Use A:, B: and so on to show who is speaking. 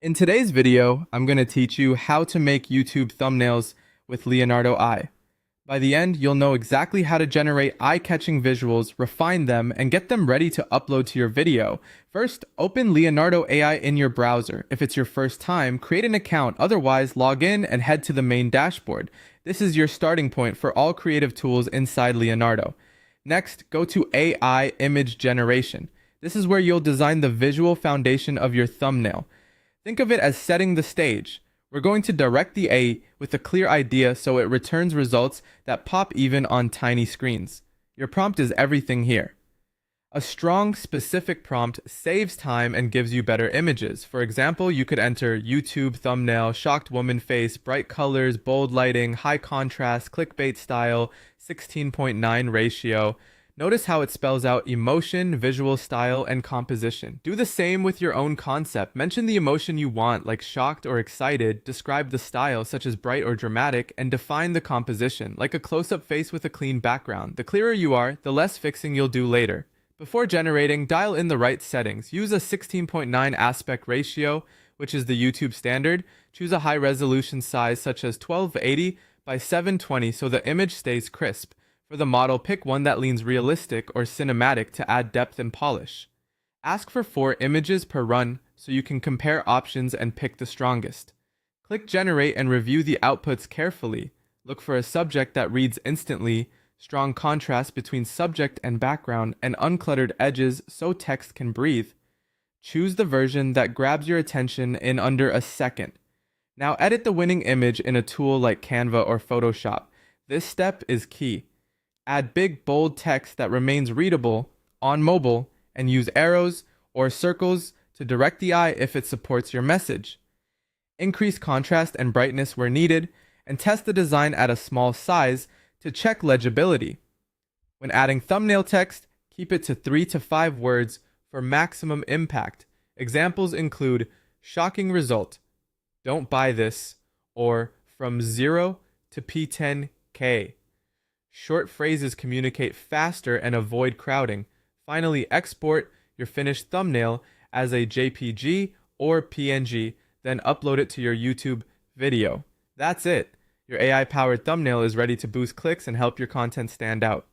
A: In today's video, I'm going to teach you how to make YouTube thumbnails with Leonardo AI. By the end, you'll know exactly how to generate eye-catching visuals, refine them, and get them ready to upload to your video. First, open Leonardo AI in your browser. If it's your first time, create an account. Otherwise, log in and head to the main dashboard. This is your starting point for all creative tools inside Leonardo. Next, go to AI image generation. This is where you'll design the visual foundation of your thumbnail. Think of it as setting the stage. We're going to direct the AI with a clear idea so it returns results that pop even on tiny screens. Your prompt is everything here. A strong, specific prompt saves time and gives you better images. For example, you could enter YouTube thumbnail, shocked woman face, bright colors, bold lighting, high contrast, clickbait style, 16:9 ratio. Notice how it spells out emotion, visual style, and composition. Do the same with your own concept. Mention the emotion you want, like shocked or excited, describe the style, such as bright or dramatic, and define the composition, like a close-up face with a clean background. The clearer you are, the less fixing you'll do later. Before generating, dial in the right settings. Use a 16:9 aspect ratio, which is the YouTube standard. Choose a high resolution size such as 1280 by 720 so the image stays crisp. For the model, pick one that leans realistic or cinematic to add depth and polish. Ask for 4 images per run so you can compare options and pick the strongest. Click Generate and review the outputs carefully. Look for a subject that reads instantly, strong contrast between subject and background, and uncluttered edges so text can breathe. Choose the version that grabs your attention in under a second. Now edit the winning image in a tool like Canva or Photoshop. This step is key. Add big, bold text that remains readable on mobile and use arrows or circles to direct the eye if it supports your message. Increase contrast and brightness where needed, and test the design at a small size to check legibility. When adding thumbnail text, keep it to 3 to 5 words for maximum impact. Examples include shocking result, don't buy this, or from 0 to P10K. Short phrases communicate faster and avoid crowding. Finally, export your finished thumbnail as a JPG or PNG, then upload it to your YouTube video. That's it. Your AI-powered thumbnail is ready to boost clicks and help your content stand out.